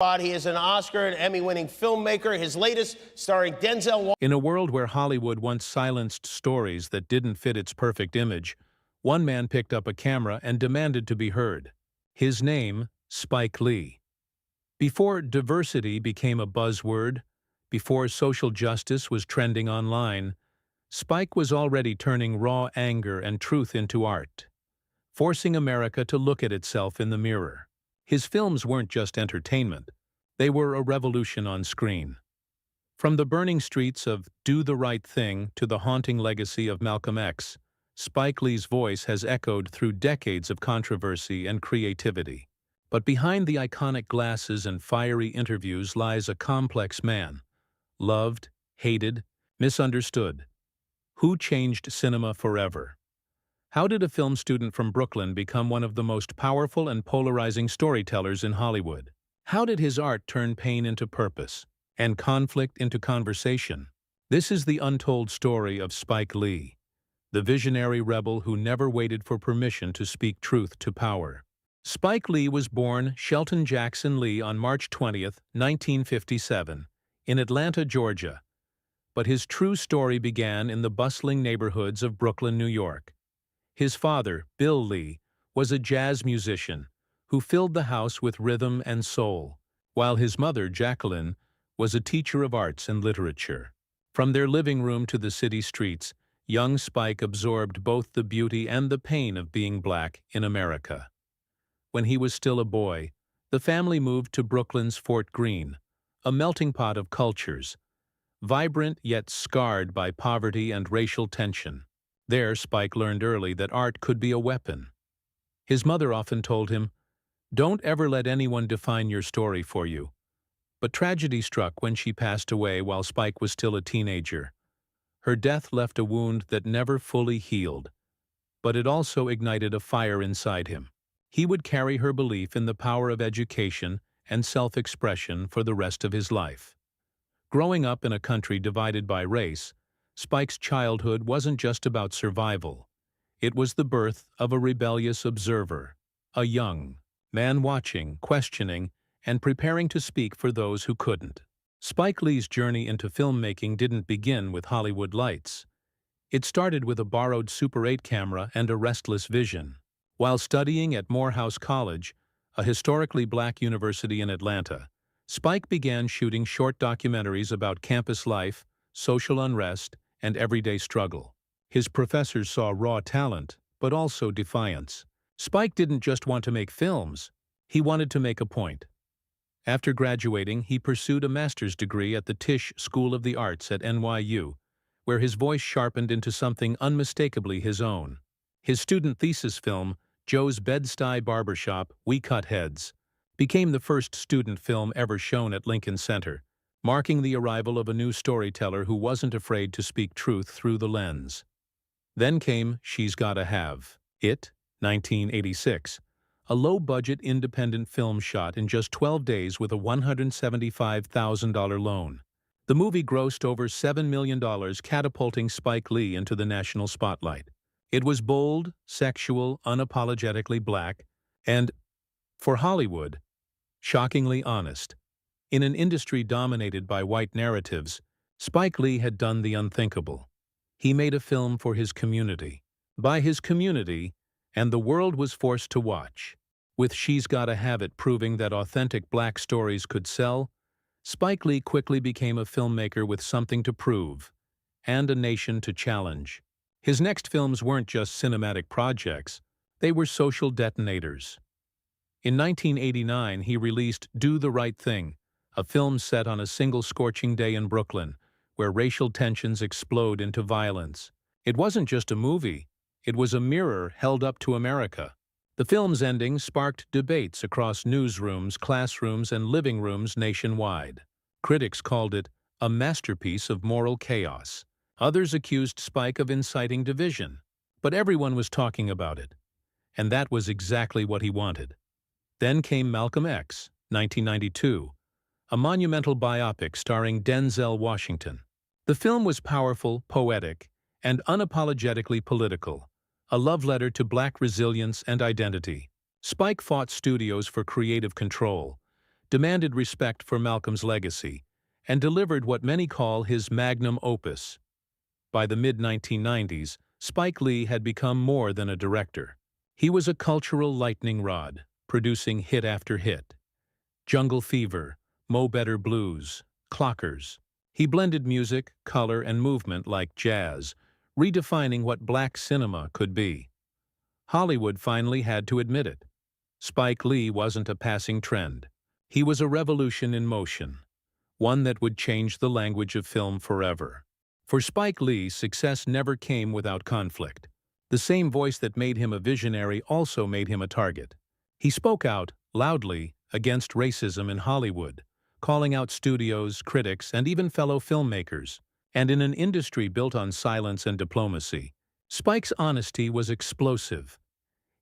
He is an Oscar and Emmy-winning filmmaker. His latest, starring Denzel. In a world where Hollywood once silenced stories that didn't fit its perfect image, one man picked up a camera and demanded to be heard. His name, Spike Lee. Before diversity became a buzzword, before social justice was trending online, Spike was already turning raw anger and truth into art, forcing America to look at itself in the mirror. His films weren't just entertainment, they were a revolution on screen. From the burning streets of Do the Right Thing to the haunting legacy of Malcolm X, Spike Lee's voice has echoed through decades of controversy and creativity. But behind the iconic glasses and fiery interviews lies a complex man, loved, hated, misunderstood. Who changed cinema forever? How did a film student from Brooklyn become one of the most powerful and polarizing storytellers in Hollywood? How did his art turn pain into purpose and conflict into conversation? This is the untold story of Spike Lee, the visionary rebel who never waited for permission to speak truth to power. Spike Lee was born Shelton Jackson Lee on March 20, 1957, in Atlanta, Georgia. But his true story began in the bustling neighborhoods of Brooklyn, New York. His father, Bill Lee, was a jazz musician who filled the house with rhythm and soul, while his mother, Jacqueline, was a teacher of arts and literature. From their living room to the city streets, young Spike absorbed both the beauty and the pain of being black in America. When he was still a boy, the family moved to Brooklyn's Fort Greene, a melting pot of cultures, vibrant yet scarred by poverty and racial tension. There, Spike learned early that art could be a weapon. His mother often told him, "Don't ever let anyone define your story for you." But tragedy struck when she passed away while Spike was still a teenager. Her death left a wound that never fully healed, but it also ignited a fire inside him. He would carry her belief in the power of education and self-expression for the rest of his life. Growing up in a country divided by race, Spike's childhood wasn't just about survival. It was the birth of a rebellious observer, a young man watching, questioning, and preparing to speak for those who couldn't. Spike Lee's journey into filmmaking didn't begin with Hollywood lights. It started with a borrowed Super 8 camera and a restless vision. While studying at Morehouse College, a historically black university in Atlanta, Spike began shooting short documentaries about campus life, social unrest, and everyday struggle. His professors saw raw talent, but also defiance. Spike didn't just want to make films, he wanted to make a point. After graduating, he pursued a master's degree at the Tisch School of the Arts at NYU, where his voice sharpened into something unmistakably his own. His student thesis film, Joe's Bed-Stuy Barbershop, We Cut Heads, became the first student film ever shown at Lincoln Center, marking the arrival of a new storyteller who wasn't afraid to speak truth through the lens. Then came She's Gotta Have It, 1986, a low-budget independent film shot in just 12 days with a $175,000 loan. The movie grossed over $7 million, catapulting Spike Lee into the national spotlight. It was bold, sexual, unapologetically black, and, for Hollywood, shockingly honest. In an industry dominated by white narratives, Spike Lee had done the unthinkable. He made a film for his community, by his community, and the world was forced to watch. With She's Gotta Have It proving that authentic black stories could sell, Spike Lee quickly became a filmmaker with something to prove, and a nation to challenge. His next films weren't just cinematic projects, they were social detonators. In 1989, he released Do the Right Thing, a film set on a single scorching day in Brooklyn, where racial tensions explode into violence. It wasn't just a movie, it was a mirror held up to America. The film's ending sparked debates across newsrooms, classrooms, and living rooms nationwide. Critics called it a masterpiece of moral chaos. Others accused Spike of inciting division. But everyone was talking about it. And that was exactly what he wanted. Then came Malcolm X, 1992, a monumental biopic starring Denzel Washington. The film was powerful, poetic, and unapologetically political, a love letter to black resilience and identity. Spike fought studios for creative control, demanded respect for Malcolm's legacy, and delivered what many call his magnum opus. By the mid-1990s, Spike Lee had become more than a director. He was a cultural lightning rod, producing hit after hit. Jungle Fever, Mo Better Blues, Clockers. He blended music, color, and movement like jazz, redefining what black cinema could be. Hollywood finally had to admit it. Spike Lee wasn't a passing trend. He was a revolution in motion, one that would change the language of film forever. For Spike Lee, success never came without conflict. The same voice that made him a visionary also made him a target. He spoke out, loudly, against racism in Hollywood, calling out studios, critics, and even fellow filmmakers. And in an industry built on silence and diplomacy, Spike's honesty was explosive.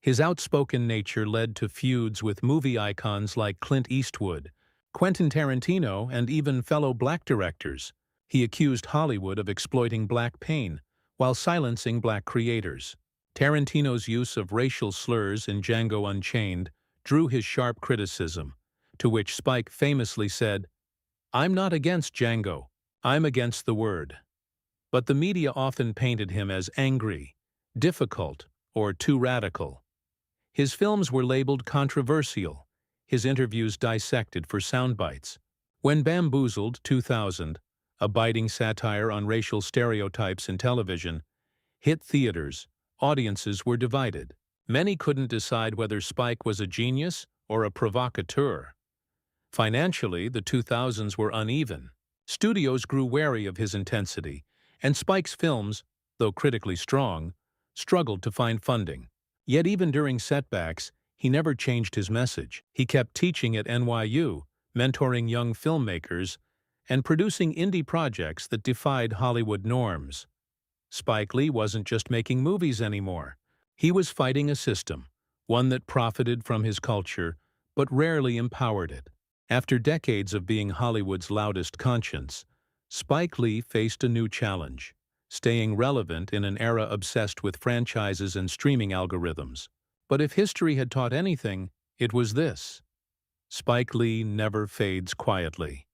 His outspoken nature led to feuds with movie icons like Clint Eastwood, Quentin Tarantino, and even fellow black directors. He accused Hollywood of exploiting black pain while silencing black creators. Tarantino's use of racial slurs in Django Unchained drew his sharp criticism, to which Spike famously said, "I'm not against Django, I'm against the word." But the media often painted him as angry, difficult, or too radical. His films were labeled controversial, his interviews dissected for sound bites. When Bamboozled, 2000, a biting satire on racial stereotypes in television, hit theaters, audiences were divided. Many couldn't decide whether Spike was a genius or a provocateur. Financially, the 2000s were uneven. Studios grew wary of his intensity, and Spike's films, though critically strong, struggled to find funding. Yet even during setbacks, he never changed his message. He kept teaching at NYU, mentoring young filmmakers, and producing indie projects that defied Hollywood norms. Spike Lee wasn't just making movies anymore. He was fighting a system, one that profited from his culture, but rarely empowered it. After decades of being Hollywood's loudest conscience, Spike Lee faced a new challenge, staying relevant in an era obsessed with franchises and streaming algorithms. But if history had taught anything, it was this: Spike Lee never fades quietly.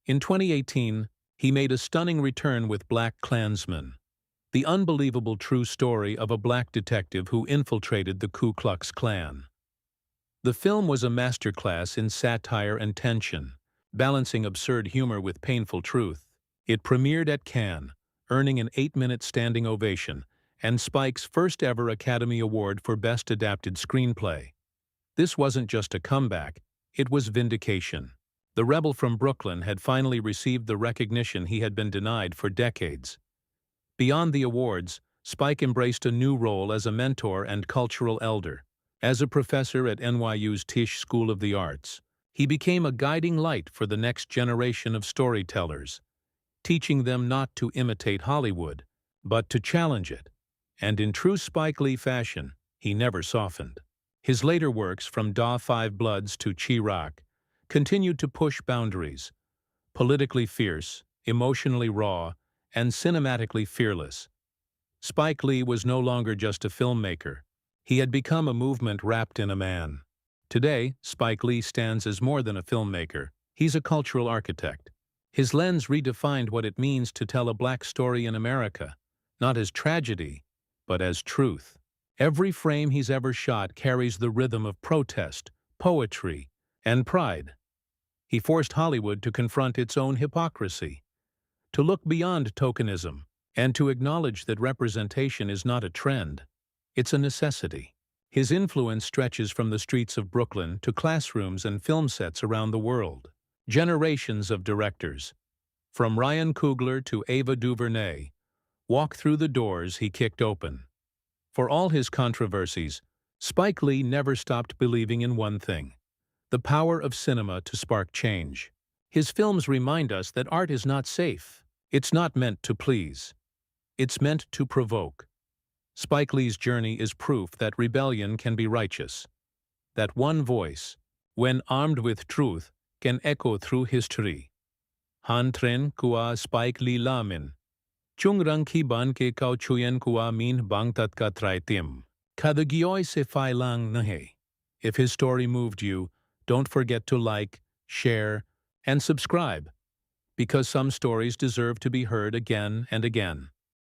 In 2018, he made a stunning return with BlacKkKlansman, the unbelievable true story of a black detective who infiltrated the Ku Klux Klan. The film was a masterclass in satire and tension, balancing absurd humor with painful truth. It premiered at Cannes, earning an 8-minute standing ovation, and Spike's first-ever Academy Award for Best Adapted Screenplay. This wasn't just a comeback, it was vindication. The rebel from Brooklyn had finally received the recognition he had been denied for decades. Beyond the awards, Spike embraced a new role as a mentor and cultural elder. As a professor at NYU's Tisch School of the Arts, he became a guiding light for the next generation of storytellers, teaching them not to imitate Hollywood, but to challenge it. And in true Spike Lee fashion, he never softened. His later works, from Da 5 Bloods to Chi-Raq, continued to push boundaries, politically fierce, emotionally raw, and cinematically fearless. Spike Lee was no longer just a filmmaker. He had become a movement wrapped in a man. Today, Spike Lee stands as more than a filmmaker. He's a cultural architect. His lens redefined what it means to tell a black story in America, not as tragedy, but as truth. Every frame he's ever shot carries the rhythm of protest, poetry, and pride. He forced Hollywood to confront its own hypocrisy, to look beyond tokenism, and to acknowledge that representation is not a trend, it's a necessity. His influence stretches from the streets of Brooklyn to classrooms and film sets around the world. Generations of directors, from Ryan Coogler to Ava DuVernay, walk through the doors he kicked open. For all his controversies, Spike Lee never stopped believing in one thing: the power of cinema to spark change. His films remind us that art is not safe. It's not meant to please. It's meant to provoke. Spike Lee's journey is proof that rebellion can be righteous, that one voice, when armed with truth, can echo through history. Han tren kua Spike Lee lamin. Chung rang ki ban ke kau chuyen kua min bang tat ka traitim. Kadagioy se fai lang nahe. If his story moved you, don't forget to like, share, and subscribe, because some stories deserve to be heard again and again.